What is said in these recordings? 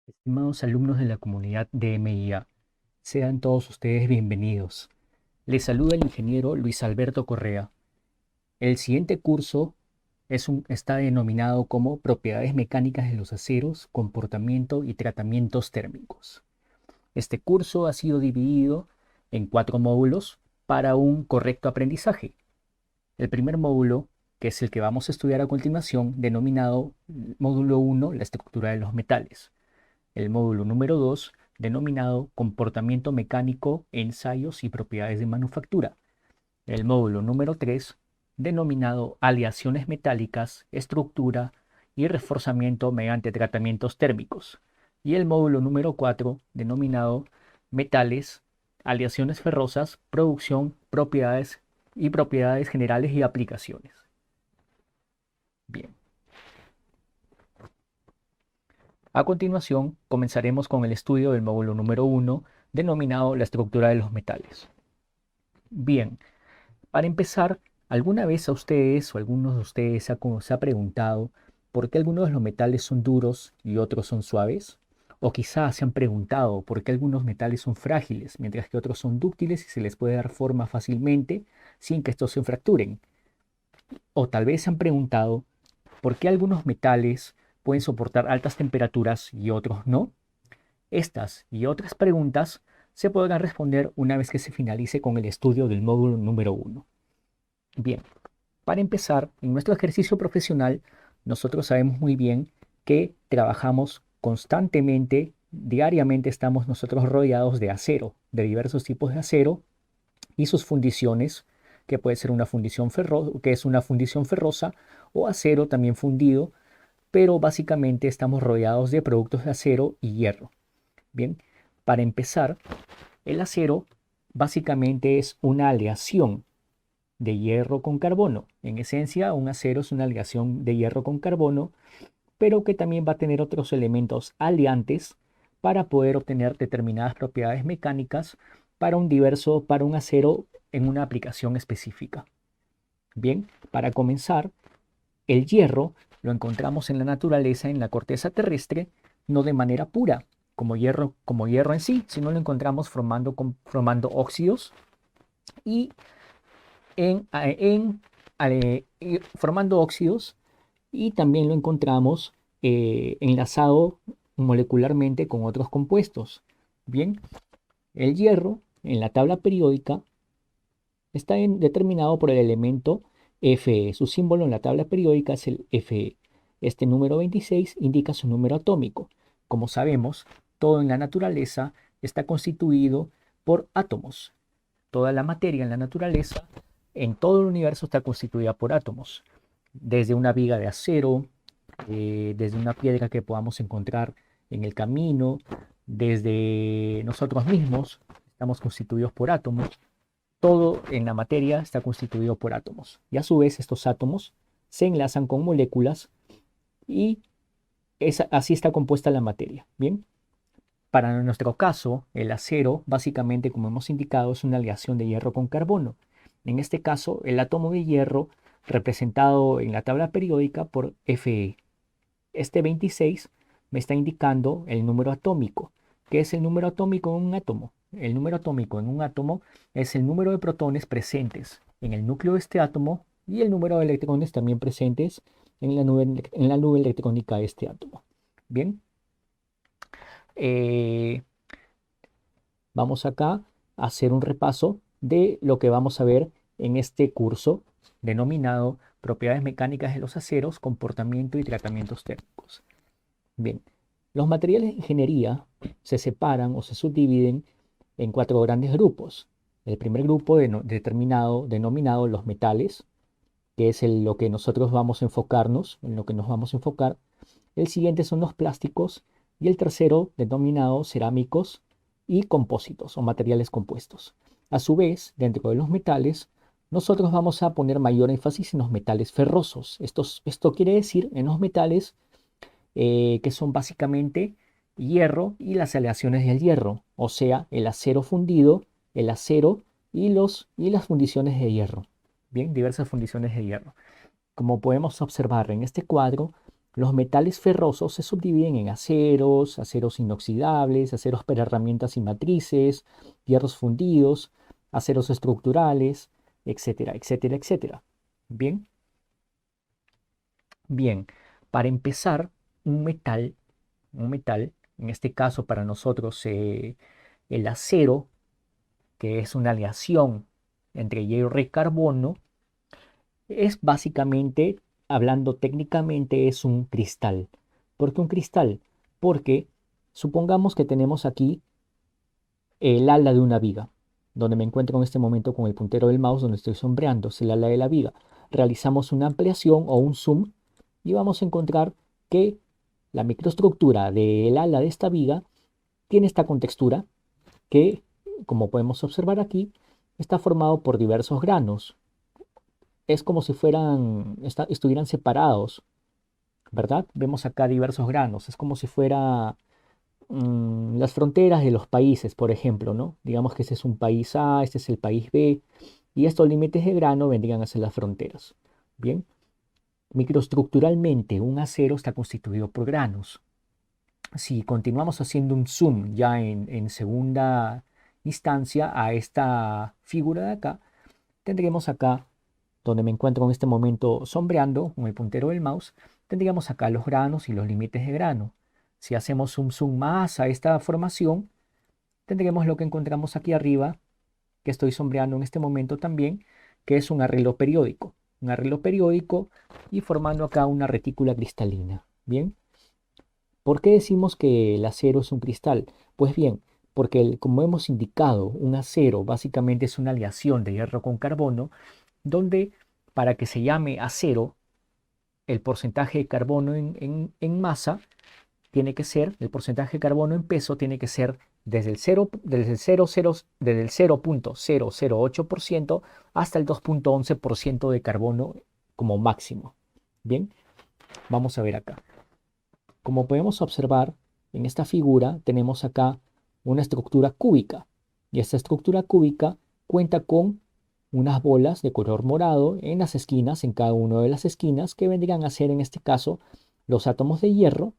Estimados alumnos de la comunidad de MIA, sean todos ustedes bienvenidos. Les saluda el ingeniero Luis Alberto Correa. El siguiente curso está denominado como Propiedades mecánicas de los aceros, comportamiento y tratamientos térmicos. Este curso ha sido dividido en 4 módulos para un correcto aprendizaje. El primer módulo, que es el que vamos a estudiar a continuación, denominado módulo 1, la estructura de los metales. El módulo número 2, denominado Comportamiento mecánico, ensayos y propiedades de manufactura. El módulo número 3, denominado Aleaciones metálicas, estructura y reforzamiento mediante tratamientos térmicos. Y el módulo número 4, denominado Metales, aleaciones ferrosas, producción, propiedades y propiedades generales y aplicaciones. Bien. A continuación, comenzaremos con el estudio del módulo número 1, denominado la estructura de los metales. Bien, para empezar, ¿alguna vez a ustedes o algunos de ustedes se ha preguntado por qué algunos de los metales son duros y otros son suaves? O quizás se han preguntado por qué algunos metales son frágiles, mientras que otros son dúctiles y se les puede dar forma fácilmente sin que estos se fracturen. O tal vez se han preguntado por qué algunos metales pueden soportar altas temperaturas y otros no. Estas y otras preguntas se podrán responder una vez que se finalice con el estudio del módulo número 1. Bien, para empezar, en nuestro ejercicio profesional, nosotros sabemos muy bien que trabajamos constantemente, diariamente estamos nosotros rodeados de acero, de diversos tipos de acero y sus fundiciones, que puede ser una fundición que es una fundición ferrosa o acero también fundido, pero básicamente estamos rodeados de productos de acero y hierro. Bien, para empezar, el acero básicamente es una aleación de hierro con carbono. En esencia, un acero es una aleación de hierro con carbono, pero que también va a tener otros elementos aliantes para poder obtener determinadas propiedades mecánicas para un acero en una aplicación específica. Bien, para comenzar, el hierro lo encontramos en la naturaleza, en la corteza terrestre, no de manera pura, como hierro en sí, sino lo encontramos formando óxidos y formando óxidos, y también lo encontramos enlazado molecularmente con otros compuestos. Bien, el hierro en la tabla periódica está determinado por el elemento Fe. Su símbolo en la tabla periódica es el Fe. Este número 26 indica su número atómico. Como sabemos, todo en la naturaleza está constituido por átomos. Toda la materia en la naturaleza, en todo el universo, está constituida por átomos. Desde una viga de acero, desde una piedra que podamos encontrar en el camino, desde nosotros mismos, estamos constituidos por átomos. Todo en la materia está constituido por átomos. Y a su vez estos átomos se enlazan con moléculas y así está compuesta la materia. Bien, para nuestro caso, el acero, básicamente, como hemos indicado, es una aleación de hierro con carbono. En este caso, el átomo de hierro, representado en la tabla periódica por Fe. Este 26 me está indicando el número atómico. ¿Qué es el número atómico en un átomo? El número atómico en un átomo es el número de protones presentes en el núcleo de este átomo y el número de electrones también presentes en la nube electrónica de este átomo. Bien, eh, vamos acá a hacer un repaso de lo que vamos a ver en este curso denominado Propiedades mecánicas de los aceros, comportamiento y tratamientos térmicos. Bien, los materiales de ingeniería se separan o se subdividen en 4 grandes grupos. El primer grupo denominado los metales, que es lo que nosotros vamos a enfocarnos, en lo que nos vamos a enfocar. El siguiente son los plásticos y el tercero denominado cerámicos y compósitos o materiales compuestos. A su vez, dentro de los metales, nosotros vamos a poner mayor énfasis en los metales ferrosos. Esto quiere decir en los metales que son básicamente hierro y las aleaciones del hierro, o sea, el acero fundido, el acero y las fundiciones de hierro. Bien, diversas fundiciones de hierro. Como podemos observar en este cuadro, Los metales ferrosos se subdividen en aceros, aceros inoxidables, aceros para herramientas y matrices, hierros fundidos, aceros estructurales, etcétera, etcétera, etcétera. Bien, bien. Para empezar, un metal, en este caso para nosotros el acero, que es una aleación entre hierro y carbono, es básicamente, hablando técnicamente, es un cristal. ¿Por qué un cristal? Porque supongamos que tenemos aquí el ala de una viga, donde me encuentro en este momento con el puntero del mouse, donde estoy sombreando, es el ala de la viga. Realizamos una ampliación o un zoom y vamos a encontrar que la microestructura del ala de esta viga tiene esta contextura que, como podemos observar aquí, está formado por diversos granos. Es como si estuvieran separados, ¿verdad? Vemos acá diversos granos. Es como si fuera las fronteras de los países, por ejemplo, ¿no? Digamos que este es un país A, este es el país B, y estos límites de grano vendrían a ser las fronteras. Bien, microestructuralmente un acero está constituido por granos. Si continuamos haciendo un zoom ya en segunda instancia a esta figura de acá, tendremos acá, donde me encuentro en este momento sombreando con el puntero del mouse, tendríamos acá los granos y los límites de grano. Si hacemos un zoom más a esta formación, tendremos lo que encontramos aquí arriba, que estoy sombreando en este momento también, que es un arreglo periódico. Un arreglo periódico y formando acá una retícula cristalina. Bien, ¿por qué decimos que el acero es un cristal? Pues bien, porque como hemos indicado, un acero básicamente es una aleación de hierro con carbono, donde para que se llame acero, el porcentaje de carbono en masa tiene que ser, el porcentaje de carbono en peso tiene que ser desde el 0.008% hasta el 2.11% de carbono como máximo. Bien, vamos a ver acá. Como podemos observar en esta figura, tenemos acá una estructura cúbica. Y esta estructura cúbica cuenta con unas bolas de color morado en las esquinas, en cada una de las esquinas, que vendrían a ser en este caso los átomos de hierro.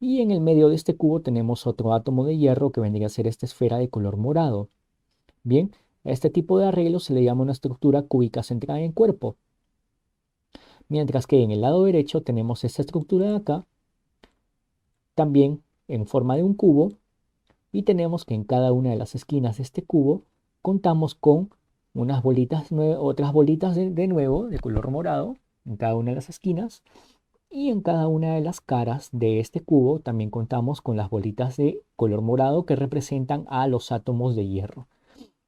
Y en el medio de este cubo tenemos otro átomo de hierro que vendría a ser esta esfera de color morado. Bien, a este tipo de arreglo se le llama una estructura cúbica centrada en cuerpo. Mientras que en el lado derecho tenemos esta estructura de acá, también en forma de un cubo, y tenemos que en cada una de las esquinas de este cubo contamos con unas bolitas, otras bolitas de nuevo de color morado en cada una de las esquinas, y en cada una de las caras de este cubo también contamos con las bolitas de color morado que representan a los átomos de hierro.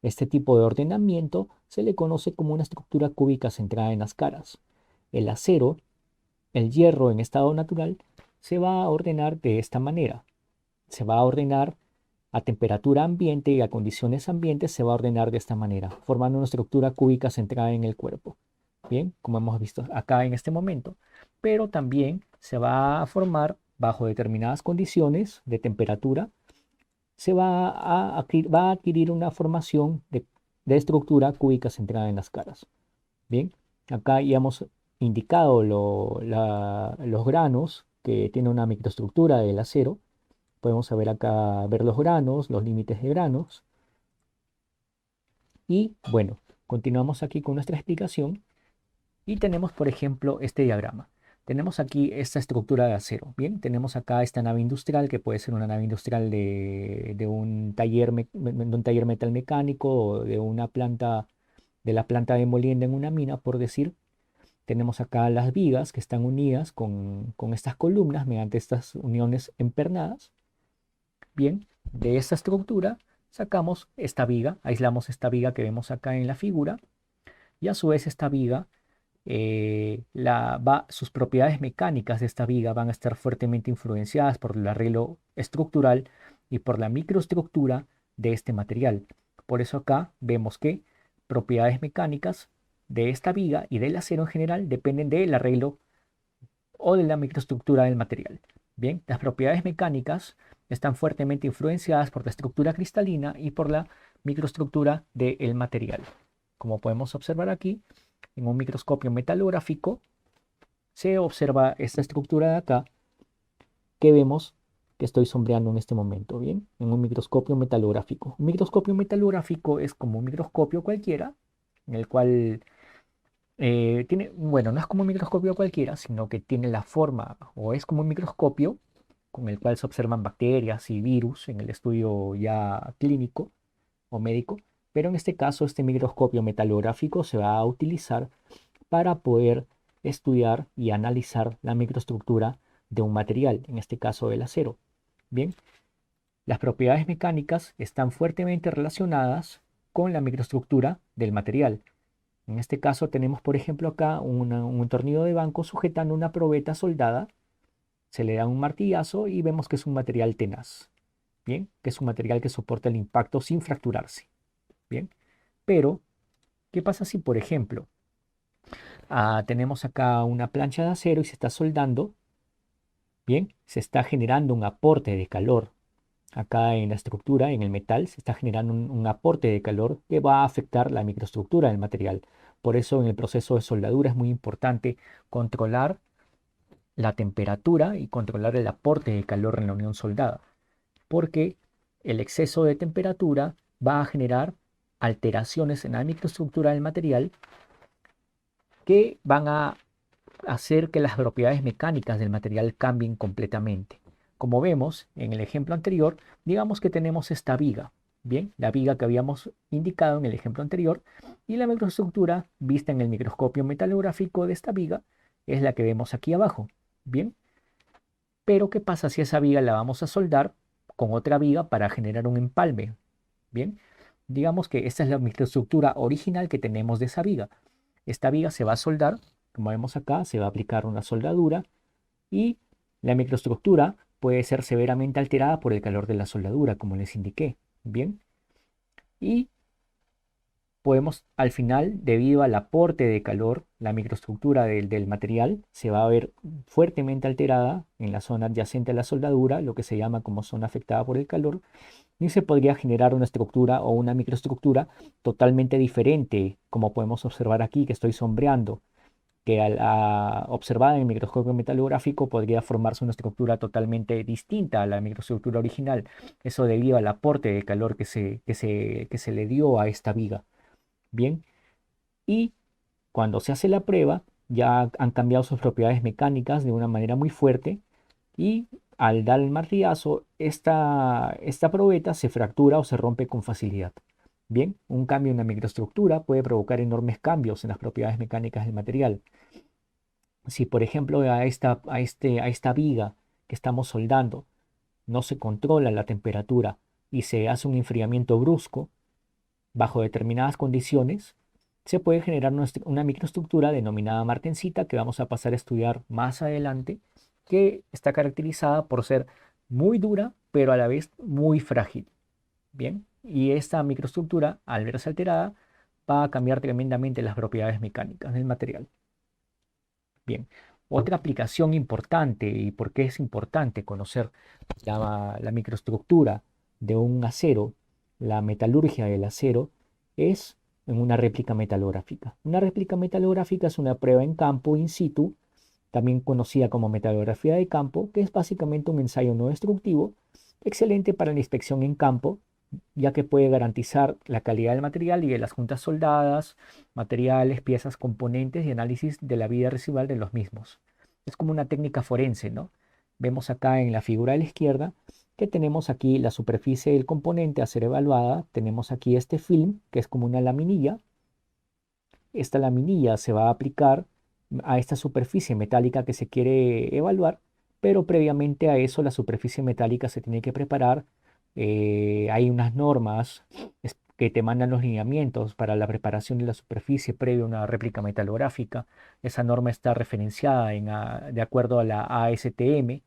Este tipo de ordenamiento se le conoce como una estructura cúbica centrada en las caras. El acero, el hierro en estado natural, se va a ordenar de esta manera. Se va a ordenar a temperatura ambiente y a condiciones ambientes, se va a ordenar de esta manera, formando una estructura cúbica centrada en el cuerpo. Bien, como hemos visto acá en este momento. Pero también se va a formar bajo determinadas condiciones de temperatura, va a adquirir una formación de estructura cúbica centrada en las caras. Bien, acá ya hemos indicado los granos que tiene una microestructura del acero. Podemos ver acá, ver los granos, los límites de granos. Y bueno, continuamos aquí con nuestra explicación. Y tenemos, por ejemplo, este diagrama. Tenemos aquí esta estructura de acero. Bien, tenemos acá esta nave industrial, que puede ser una nave industrial de un taller, metalmecánico o de una planta, de la planta de molienda en una mina, por decir. Tenemos acá las vigas que están unidas con estas columnas mediante estas uniones empernadas. Bien, de esta estructura sacamos esta viga, aislamos esta viga que vemos acá en la figura, y a su vez esta viga, sus propiedades mecánicas de esta viga van a estar fuertemente influenciadas por el arreglo estructural y por la microestructura de este material. Por eso acá vemos que propiedades mecánicas de esta viga y del acero en general dependen del arreglo o de la microestructura del material. Bien, las propiedades mecánicas están fuertemente influenciadas por la estructura cristalina y por la microestructura del material. Como podemos observar aquí, en un microscopio metalográfico, se observa esta estructura de acá que vemos que estoy sombreando en este momento, ¿bien? En un microscopio metalográfico. Un microscopio metalográfico es como un microscopio cualquiera, en el cual tiene, bueno, no es como un microscopio cualquiera, sino que tiene la forma, o es como un microscopio con el cual se observan bacterias y virus en el estudio ya clínico o médico, pero en este caso este microscopio metalográfico se va a utilizar para poder estudiar y analizar la microestructura de un material, en este caso el acero. Bien, las propiedades mecánicas están fuertemente relacionadas con la microestructura del material. En este caso tenemos, por ejemplo, acá un tornillo de banco sujetando una probeta soldada. Se le da un martillazo y vemos que es un material tenaz. Bien, que es un material que soporta el impacto sin fracturarse. Bien, pero ¿qué pasa si, por ejemplo, tenemos acá una plancha de acero y se está soldando? Bien, se está generando un aporte de calor. Acá en la estructura, en el metal, se está generando un aporte de calor que va a afectar la microestructura del material. Por eso en el proceso de soldadura es muy importante controlar la temperatura y controlar el aporte de calor en la unión soldada, porque el exceso de temperatura va a generar alteraciones en la microestructura del material que van a hacer que las propiedades mecánicas del material cambien completamente. Como vemos en el ejemplo anterior, digamos que tenemos esta viga, bien, la viga que habíamos indicado en el ejemplo anterior, y la microestructura vista en el microscopio metalográfico de esta viga es la que vemos aquí abajo, bien. Pero ¿qué pasa si esa viga la vamos a soldar con otra viga para generar un empalme? Bien, digamos que esta es la microestructura original que tenemos de esa viga. Esta viga se va a soldar, como vemos acá, se va a aplicar una soldadura y la microestructura puede ser severamente alterada por el calor de la soldadura, como les indiqué. Bien, y podemos al final, debido al aporte de calor, la microestructura del material se va a ver fuertemente alterada en la zona adyacente a la soldadura, lo que se llama como zona afectada por el calor, y se podría generar una estructura o una microestructura totalmente diferente, como podemos observar aquí que estoy sombreando, que observada en el microscopio metalográfico podría formarse una estructura totalmente distinta a la microestructura original. Eso debido al aporte de calor que se le dio a esta viga. Bien, y cuando se hace la prueba ya han cambiado sus propiedades mecánicas de una manera muy fuerte y al dar el martillazo esta probeta se fractura o se rompe con facilidad. Bien, un cambio en la microestructura puede provocar enormes cambios en las propiedades mecánicas del material. Si por ejemplo a esta viga que estamos soldando no se controla la temperatura y se hace un enfriamiento brusco, bajo determinadas condiciones, se puede generar una microestructura denominada martensita que vamos a pasar a estudiar más adelante, que está caracterizada por ser muy dura, pero a la vez muy frágil. Bien, y esta microestructura, al verse alterada, va a cambiar tremendamente las propiedades mecánicas del material. Bien, otra aplicación importante y por qué es importante conocer la microestructura de un acero, la metalurgia del acero, es en una réplica metalográfica. Una réplica metalográfica es una prueba en campo in situ, también conocida como metalografía de campo, que es básicamente un ensayo no destructivo, excelente para la inspección en campo, ya que puede garantizar la calidad del material y de las juntas soldadas, materiales, piezas, componentes y análisis de la vida residual de los mismos. Es como una técnica forense, ¿no? Vemos acá en la figura de la izquierda que tenemos aquí la superficie del componente a ser evaluada. Tenemos aquí este film, que es como una laminilla. Esta laminilla se va a aplicar a esta superficie metálica que se quiere evaluar, pero previamente a eso la superficie metálica se tiene que preparar. Hay unas normas que te mandan los lineamientos para la preparación de la superficie previo a una réplica metalográfica. Esa norma está referenciada de acuerdo a la ASTM.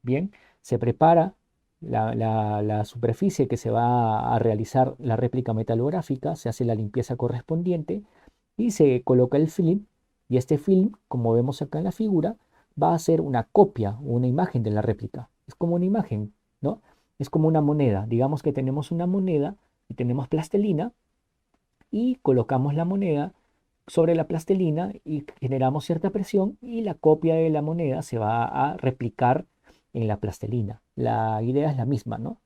Bien, se prepara la superficie que se va a realizar la réplica metalográfica, se hace la limpieza correspondiente y se coloca el film. Y este film, como vemos acá en la figura, va a ser una copia o una imagen de la réplica. Es como una imagen, ¿no? Es como una moneda. Digamos que tenemos una moneda y tenemos plastilina y colocamos la moneda sobre la plastilina y generamos cierta presión y la copia de la moneda se va a replicar en la plastilina. La idea es la misma, ¿no?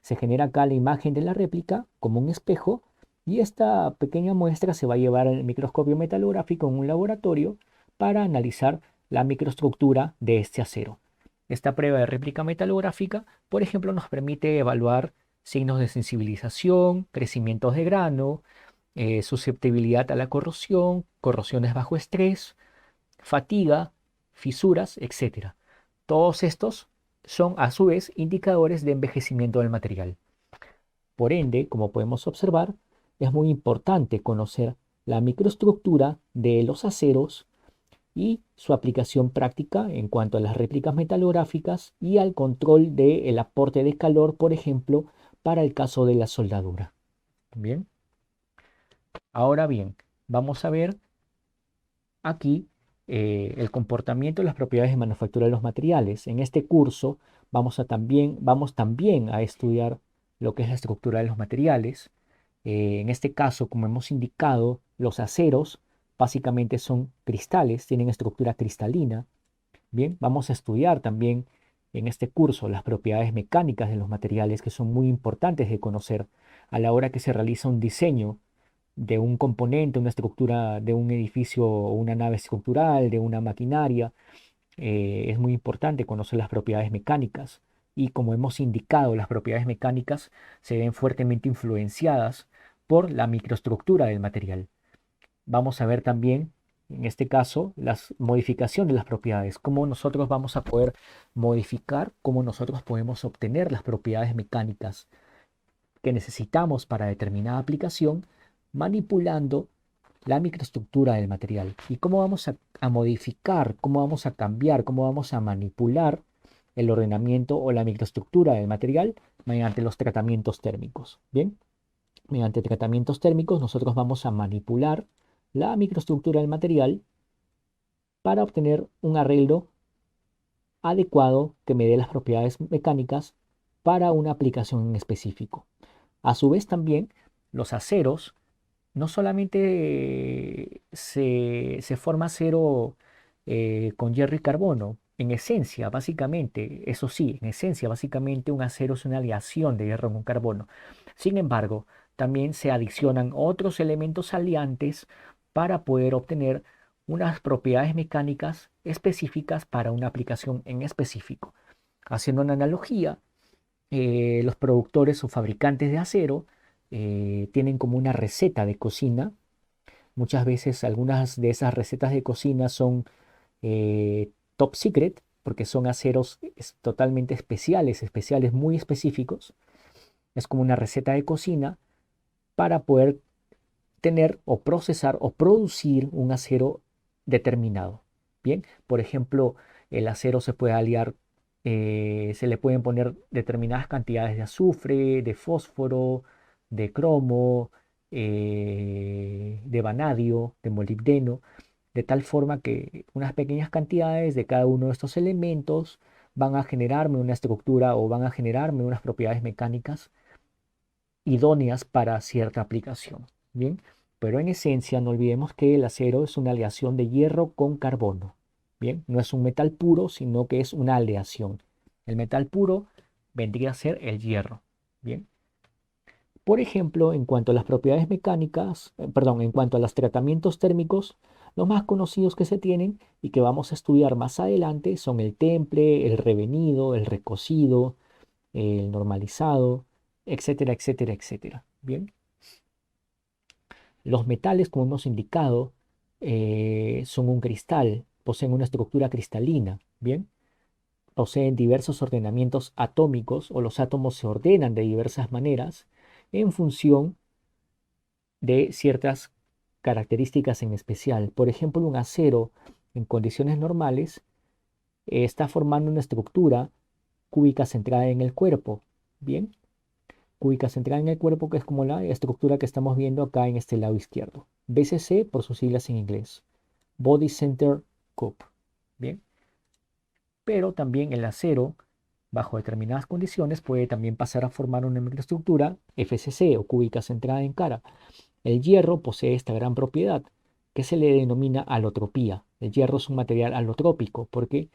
Se genera acá la imagen de la réplica como un espejo y esta pequeña muestra se va a llevar al microscopio metalográfico en un laboratorio para analizar la microestructura de este acero. Esta prueba de réplica metalográfica, por ejemplo, nos permite evaluar signos de sensibilización, crecimientos de grano, susceptibilidad a la corrosión, corrosiones bajo estrés, fatiga, fisuras, etcétera. Todos estos son a su vez indicadores de envejecimiento del material. Por ende, como podemos observar, es muy importante conocer la microestructura de los aceros y su aplicación práctica en cuanto a las réplicas metalográficas y al control del aporte de calor, por ejemplo, para el caso de la soldadura. Bien, ahora bien, vamos a ver aquí el comportamiento y las propiedades de manufactura de los materiales. En este curso vamos también a estudiar lo que es la estructura de los materiales. En este caso, como hemos indicado, los aceros básicamente son cristales, tienen estructura cristalina. Bien, vamos a estudiar también en este curso las propiedades mecánicas de los materiales que son muy importantes de conocer a la hora que se realiza un diseño de un componente, una estructura de un edificio o una nave estructural, de una maquinaria. Es muy importante conocer las propiedades mecánicas y como hemos indicado, las propiedades mecánicas se ven fuertemente influenciadas por la microestructura del material. Vamos a ver también, en este caso, las modificaciones de las propiedades, cómo nosotros vamos a poder modificar, cómo nosotros podemos obtener las propiedades mecánicas que necesitamos para determinada aplicación, manipulando la microestructura del material. Y cómo vamos a modificar, cómo vamos a cambiar, cómo vamos a manipular el ordenamiento o la microestructura del material mediante los tratamientos térmicos. Bien, mediante tratamientos térmicos nosotros vamos a manipular la microestructura del material para obtener un arreglo adecuado que me dé las propiedades mecánicas para una aplicación en específico. A su vez también los aceros no solamente se forma acero con hierro y carbono, en esencia, básicamente, eso sí, en esencia, básicamente un acero es una aleación de hierro con carbono. Sin embargo, también se adicionan otros elementos aliantes para poder obtener unas propiedades mecánicas específicas para una aplicación en específico. Haciendo una analogía, los productores o fabricantes de acero tienen como una receta de cocina. Muchas veces algunas de esas recetas de cocina son top secret porque son aceros totalmente especiales, muy específicos. Es como una receta de cocina para poder tener o procesar o producir un acero determinado. Bien, por ejemplo, el acero se puede aliar, se le pueden poner determinadas cantidades de azufre, de fósforo, de cromo, de vanadio, de molibdeno, de tal forma que unas pequeñas cantidades de cada uno de estos elementos van a generarme una estructura o van a generarme unas propiedades mecánicas idóneas para cierta aplicación. Bien, pero en esencia no olvidemos que el acero es una aleación de hierro con carbono. Bien, no es un metal puro, sino que es una aleación. El metal puro vendría a ser el hierro. Bien, por ejemplo, en cuanto a las propiedades mecánicas, perdón, en cuanto a los tratamientos térmicos, los más conocidos que se tienen y que vamos a estudiar más adelante son el temple, el revenido, el recocido, el normalizado, etcétera, etcétera, etcétera. Bien, los metales, como hemos indicado, son un cristal, poseen una estructura cristalina. Bien, poseen diversos ordenamientos atómicos o los átomos se ordenan de diversas maneras en función de ciertas características en especial. Por ejemplo, un acero en condiciones normales está formando una estructura cúbica centrada en el cuerpo. Bien, cúbica centrada en el cuerpo, que es como la estructura que estamos viendo acá en este lado izquierdo. BCC por sus siglas en inglés. Body Center Cup. Bien, pero también el acero, bajo determinadas condiciones, puede también pasar a formar una microestructura FCC o cúbica centrada en cara. El hierro posee esta gran propiedad. que se le denomina alotropía. El hierro es un material alotrópico porque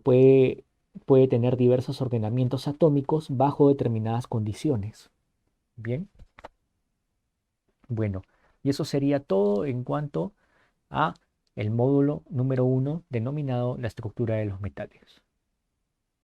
puede tener diversos ordenamientos atómicos bajo determinadas condiciones. Bien, bueno, y eso sería todo en cuanto a el módulo número 1 denominado la estructura de los metales.